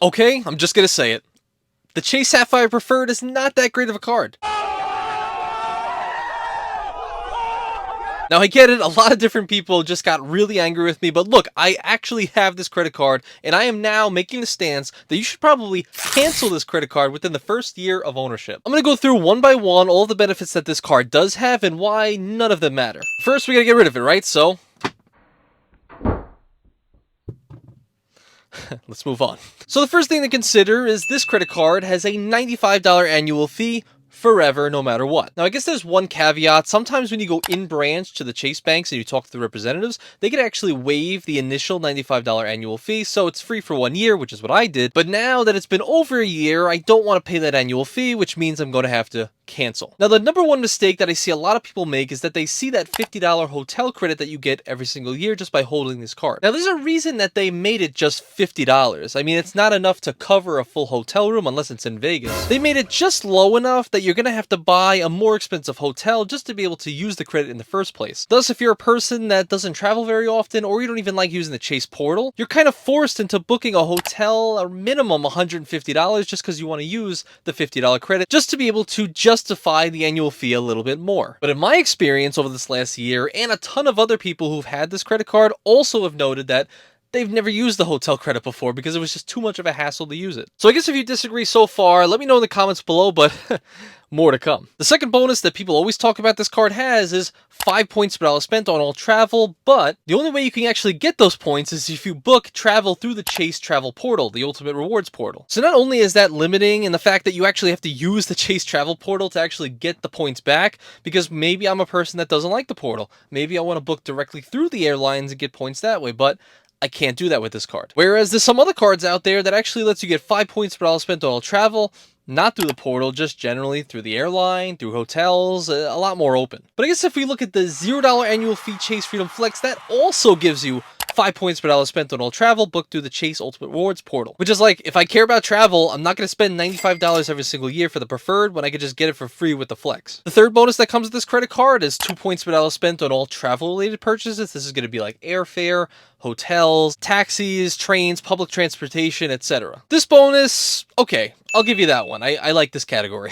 Okay, I'm just gonna say it. The Chase Sapphire Preferred is not that great of a card. Now, I get it, a lot of different people just got really angry with me, but look, I actually have this credit card, and I am now making the stance that you should probably cancel this credit card within the first year of ownership. I'm going to go through one by one all the benefits that this card does have and why none of them matter. First, we got to get rid of it, right? So, let's move on. So the first thing to consider is this credit card has a $95 annual fee forever, no matter what. Now, I guess there's one caveat. Sometimes when you go in branch to the Chase banks and you talk to the representatives, they could actually waive the initial $95 annual fee, so it's free for 1 year, which is what I did. But now that it's been over a year, I don't want to pay that annual fee, which means I'm going to have to cancel. Now, the number one mistake that I see a lot of people make is that they see that $50 hotel credit that you get every single year just by holding this card. Now, there's a reason that they made it just $50. I mean, it's not enough to cover a full hotel room unless it's in Vegas. They made it just low enough that you're going to have to buy a more expensive hotel just to be able to use the credit in the first place. Thus, if you're a person that doesn't travel very often, or you don't even like using the Chase portal, you're kind of forced into booking a hotel a minimum $150 just because you want to use the $50 credit just to be able to justify the annual fee a little bit more. But in my experience over this last year, and a ton of other people who've had this credit card also have noted that they've never used the hotel credit before because it was just too much of a hassle to use it. So I guess if you disagree so far, let me know in the comments below, but more to come. The second bonus that people always talk about this card has is 5 points per dollar spent on all travel, but the only way you can actually get those points is if you book travel through the Chase Travel Portal, the Ultimate Rewards Portal. So not only is that limiting in the fact that you actually have to use the Chase Travel Portal to actually get the points back, because maybe I'm a person that doesn't like the portal. Maybe I want to book directly through the airlines and get points that way, but I can't do that with this card. Whereas there's some other cards out there that actually lets you get 5 points per dollar spent on all travel, not through the portal, just generally through the airline, through hotels, a lot more open. But I guess if we look at the $0 annual fee Chase Freedom Flex, that also gives you 5 points per dollar spent on all travel booked through the Chase Ultimate Rewards portal. Which is like, if I care about travel, I'm not going to spend $95 every single year for the Preferred when I could just get it for free with the Flex. The third bonus that comes with this credit card is 2 points per dollar spent on all travel-related purchases. This is going to be like airfare, hotels, taxis, trains, public transportation, etc. This bonus, okay, I'll give you that one. I like this category.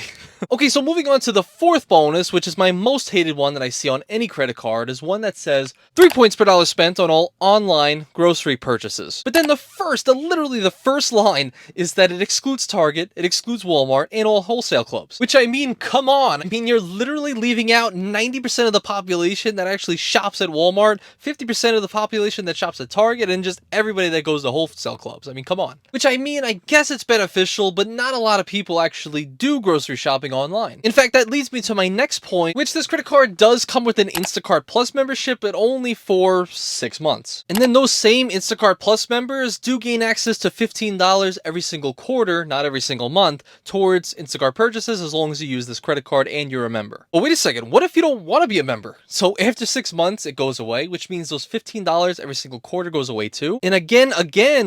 Okay, so moving on to the fourth bonus, which is my most hated one that I see on any credit card, is one that says 3 points per dollar spent on all online grocery purchases. But then literally the first line is that it excludes Target, it excludes Walmart, and all wholesale clubs. Which, I mean, come on. I mean, you're literally leaving out 90% of the population that actually shops at Walmart, 50% of the population that shops at Target, and just everybody that goes to wholesale clubs. I mean, come on. Which, I mean, I guess it's beneficial, but not a lot of people actually do grocery shopping online. In fact, that leads me to my next point, which this credit card does come with an Instacart Plus membership, but only for 6 months. And then those same Instacart Plus members do gain access to $15 every single quarter, not every single month, towards Instacart purchases as long as you use this credit card and you're a member. But wait a second, what if you don't want to be a member? So after 6 months, it goes away, which means those $15 every single quarter goes away too. And again,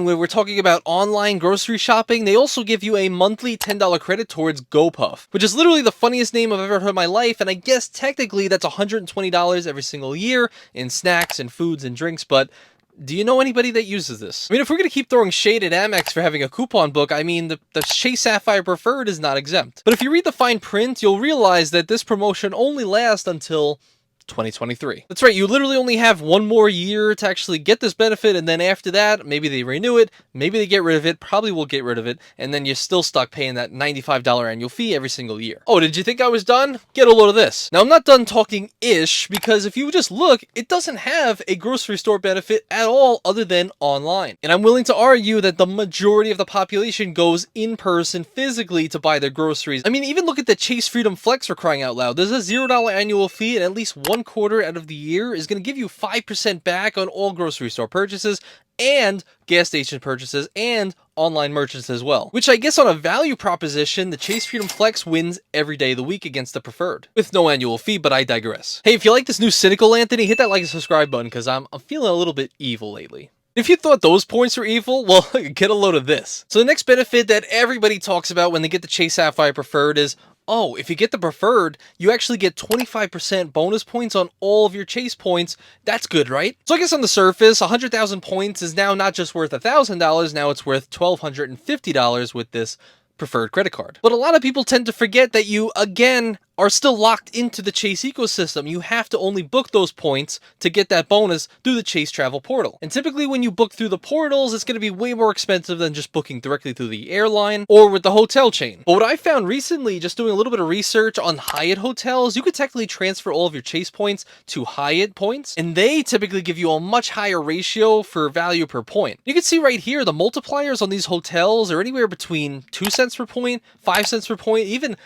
when we're talking about online grocery shopping, they also give you a monthly $10 credit towards GoPuff, which is literally the funniest name I've ever heard in my life, and I guess technically that's $120 every single year in snacks and foods and drinks, but do you know anybody that uses this? I mean, if we're going to keep throwing shade at Amex for having a coupon book, I mean, the Chase Sapphire Preferred is not exempt. But if you read the fine print, you'll realize that this promotion only lasts until 2023. That's right, you literally only have 1 more year to actually get this benefit, and then after that, maybe they renew it, maybe they get rid of it, probably will get rid of it, and then you're still stuck paying that $95 annual fee every single year. Oh, did you think I was done? Get a load of this. Now, I'm not done talking-ish, because if you just look, it doesn't have a grocery store benefit at all other than online. And I'm willing to argue that the majority of the population goes in person physically to buy their groceries. I mean, even look at the Chase Freedom Flex, for crying out loud. There's a $0 annual fee, and at least 1 quarter out of the year is going to give you 5% back on all grocery store purchases and gas station purchases and online merchants as well. Which I guess on a value proposition, the Chase Freedom Flex wins every day of the week against the Preferred. With no annual fee, but I digress. Hey, if you like this new cynical Anthony, hit that like and subscribe button because I'm feeling a little bit evil lately. If you thought those points were evil, well, get a load of this. So the next benefit that everybody talks about when they get the Chase Sapphire Preferred is Oh, if you get the preferred, you actually get 25% bonus points on all of your Chase points. That's good, right? So I guess on the surface, 100,000 points is now not just worth $1,000, now it's worth $1,250 with this preferred credit card. But a lot of people tend to forget that you, again, are still locked into the Chase ecosystem. You have to only book those points to get that bonus through the Chase travel portal. And typically when you book through the portals, it's going to be way more expensive than just booking directly through the airline or with the hotel chain. But what I found recently, just doing a little bit of research on HYATT hotels, you could technically transfer all of your Chase points to HYATT points, and they typically give you a much higher ratio for value per point. You can see right here, the multipliers on these hotels are anywhere between 2 cents per point, 5 cents per point, even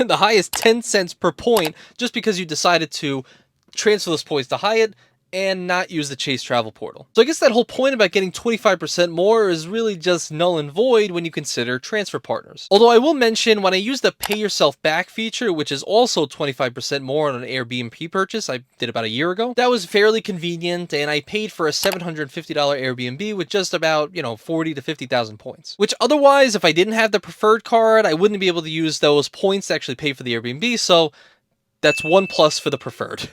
the highest 10 cents per point, just because you decided to transfer those points to HYATT and not use the Chase travel portal. So I guess that whole point about getting 25% more is really just null and void when you consider transfer partners. Although I will mention, when I use the pay yourself back feature, which is also 25% more on an Airbnb purchase I did about a year ago, that was fairly convenient, and I paid for a $750 Airbnb with just about, 40 to 50,000 points. Which otherwise, if I didn't have the preferred card, I wouldn't be able to use those points to actually pay for the Airbnb, so that's one plus for the preferred.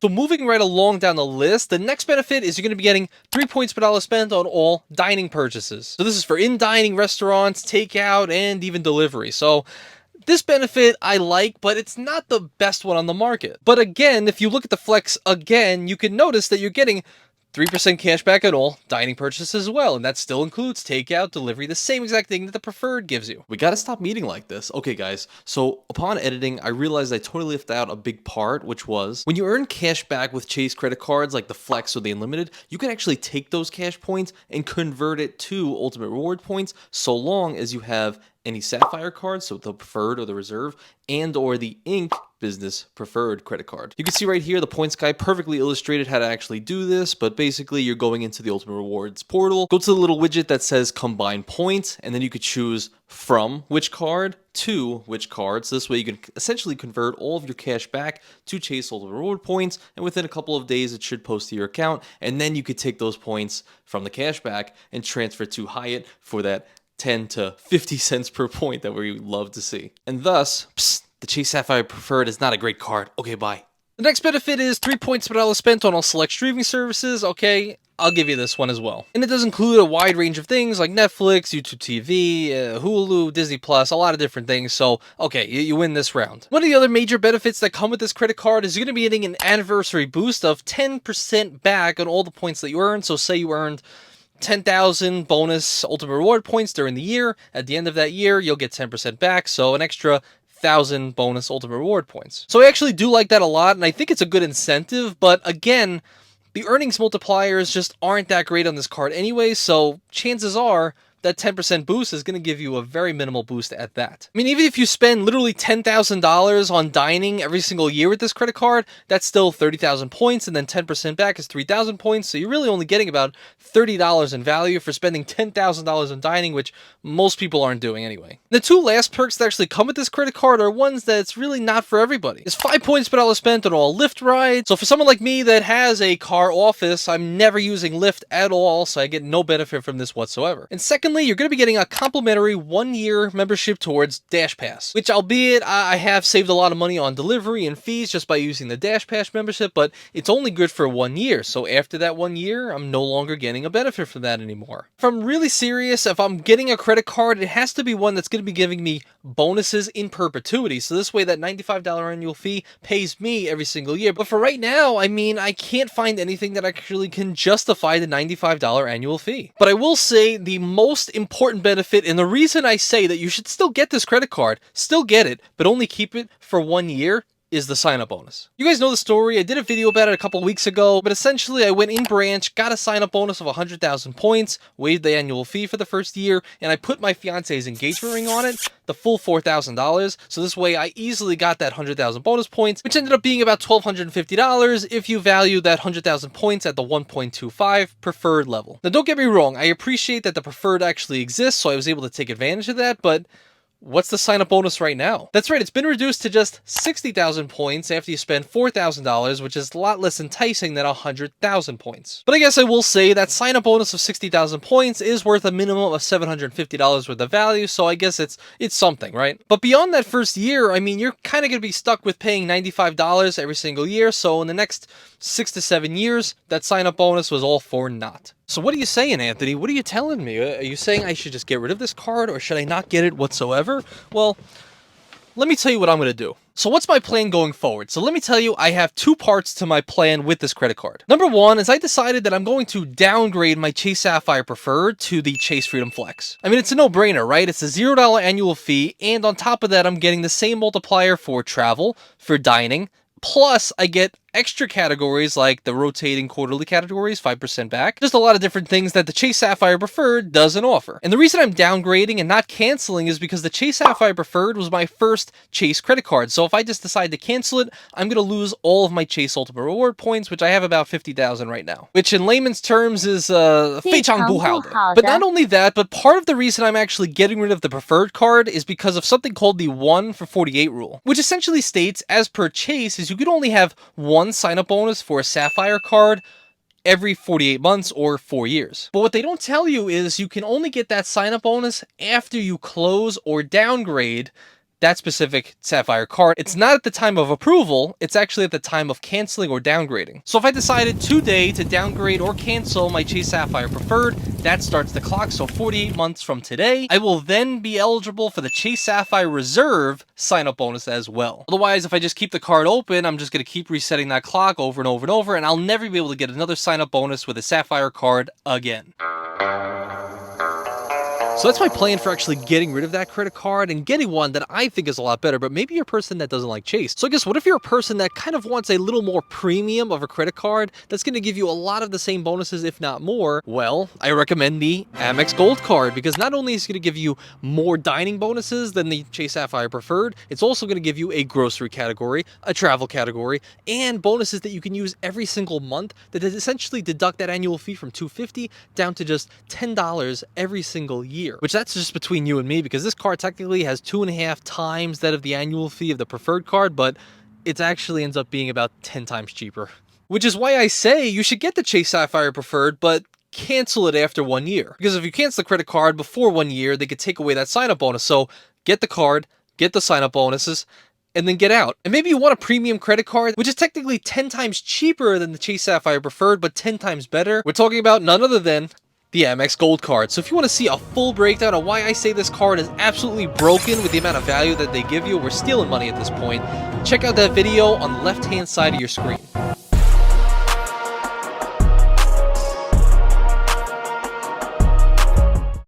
So moving right along down the list, the next benefit is you're going to be getting 3 points per dollar spent on all dining purchases. So this is for in-dining restaurants, takeout, and even delivery. So this benefit I like, but it's not the best one on the market. But again, if you look at the flex again, you can notice that you're getting 3% cash back on all dining purchases as well, and that still includes takeout, delivery, the same exact thing that the preferred gives you. We gotta stop meeting like this. Okay guys, so upon editing, I realized I totally left out a big part, which was, when you earn cash back with Chase credit cards like the Flex or the Unlimited, you can actually take those cash points and convert it to Ultimate Reward points, so long as you have any Sapphire cards, so the Preferred or the Reserve, and or the Ink Business Preferred credit card. You can see right here, the points guy perfectly illustrated how to actually do this, but basically you're going into the Ultimate Rewards portal, go to the little widget that says combine points, and then you could choose from which card to which card. So this way you can essentially convert all of your cash back to Chase Ultimate Reward points, and within a couple of days it should post to your account, and then you could take those points from the cash back and transfer to HYATT for that 10 to 50 cents per point that we love to see. And thus, the Chase Sapphire Preferred is not a great card. Okay, bye. The next benefit is 3 points per dollar spent on all select streaming services. Okay, I'll give you this one as well. And it does include a wide range of things like Netflix, YouTube TV, Hulu, Disney Plus, a lot of different things. So, okay, you win this round. One of the other major benefits that come with this credit card is you're going to be getting an anniversary boost of 10% back on all the points that you earn. So say you earned 10,000 bonus Ultimate Reward points during the year. At the end of that year, you'll get 10% back, so an extra 1,000 bonus Ultimate Reward points. So I actually do like that a lot, and I think it's a good incentive, but again, the earnings multipliers just aren't that great on this card anyway, so chances are that 10% boost is going to give you a very minimal boost at that. I mean, even if you spend literally $10,000 on dining every single year with this credit card, that's still 30,000 points, and then 10% back is 3,000 points, so you're really only getting about $30 in value for spending $10,000 on dining, which most people aren't doing anyway. The two last perks that actually come with this credit card are ones that it's really not for everybody. It's 5 points per dollar spent on all Lyft rides, so for someone like me that has a car office, I'm never using Lyft at all, so I get no benefit from this whatsoever. And secondly, you're going to be getting a complimentary 1-year membership towards Dash Pass, which albeit I have saved a lot of money on delivery and fees just by using the Dash Pass membership, but it's only good for 1 year. So after that 1 year, I'm no longer getting a benefit from that anymore. If I'm really serious, if I'm getting a credit card, it has to be one that's going to be giving me bonuses in perpetuity. So this way that $95 annual fee pays me every single year. But for right now, I mean, I can't find anything that actually can justify the $95 annual fee. But I will say the most important benefit, and the reason I say that you should still get this credit card, still get it, but only keep it for 1 year, is the sign-up bonus. You guys know the story. I did a video about it a couple weeks ago, but essentially I went in branch, got a sign-up bonus of 100,000 points, waived the annual fee for the first year, and I put my fiance's engagement ring on it, the full $4,000. So this way I easily got that 100,000 bonus points, which ended up being about $1,250 if you value that 100,000 points at the 1.25 preferred level. Now don't get me wrong, I appreciate that the preferred actually exists, so I was able to take advantage of that, but what's the sign-up bonus right now? That's right, it's been reduced to just 60,000 points after you spend $4,000, which is a lot less enticing than 100,000 points. But I guess I will say that sign-up bonus of 60,000 points is worth a minimum of $750 worth of value, so I guess it's something, right? But beyond that first year, I mean, you're kind of going to be stuck with paying $95 every single year, so in the next 6 to 7 years, that sign-up bonus was all for naught. So what are you saying, Anthony? What are you telling me? Are you saying I should just get rid of this card, or should I not get it whatsoever? Well, let me tell you what I'm going to do. So what's my plan going forward? So let me tell you, I have two parts to my plan with this credit card. Number one is I decided that I'm going to downgrade my Chase Sapphire Preferred to the Chase Freedom Flex. I mean, it's a no-brainer, right? It's a $0 annual fee, and on top of that, I'm getting the same multiplier for travel, for dining, plus I get extra categories like the rotating quarterly categories, 5% back. Just a lot of different things that the Chase Sapphire Preferred doesn't offer. And the reason I'm downgrading and not canceling is because the Chase Sapphire Preferred was my first Chase credit card. So if I just decide to cancel it, I'm going to lose all of my Chase Ultimate Reward points, which I have about 50,000 right now. Which in layman's terms is非常不好的. But not only that, but part of the reason I'm actually getting rid of the Preferred card is because of something called the 1 for 48 rule, which essentially states, as per Chase, is you could only have one sign-up bonus for a Sapphire card every 48 months or 4 years. But what they don't tell you is you can only get that sign-up bonus after you close or downgrade that specific Sapphire card. It's not at the time of approval, it's actually at the time of canceling or downgrading. So if I decided today to downgrade or cancel my Chase Sapphire Preferred, that starts the clock, so 48 months from today, I will then be eligible for the Chase Sapphire Reserve sign-up bonus as well. Otherwise, if I just keep the card open, I'm just going to keep resetting that clock over and over and over, and I'll never be able to get another sign-up bonus with a Sapphire card again. So that's my plan for actually getting rid of that credit card and getting one that I think is a lot better, but maybe you're a person that doesn't like Chase. So I guess what if you're a person that kind of wants a little more premium of a credit card that's going to give you a lot of the same bonuses, if not more? Well, I recommend the Amex Gold card, because not only is it going to give you more dining bonuses than the Chase Sapphire Preferred, it's also going to give you a grocery category, a travel category, and bonuses that you can use every single month that essentially deduct that annual fee from $250 down to just $10 every single year. Which that's just between you and me, because this card technically has 2.5 times that of the annual fee of the Preferred card, but it actually ends up being about 10 times cheaper. Which is why I say you should get the Chase Sapphire Preferred, but cancel it after 1 year. Because if you cancel the credit card before 1 year, they could take away that sign-up bonus. So get the card, get the sign-up bonuses, and then get out. And maybe you want a premium credit card, which is technically 10 times cheaper than the Chase Sapphire Preferred, but 10 times better. We're talking about none other than the Amex Gold card. So if you want to see a full breakdown of why I say this card is absolutely broken with the amount of value that they give you, we're stealing money at this point, check out that video on the left-hand side of your screen.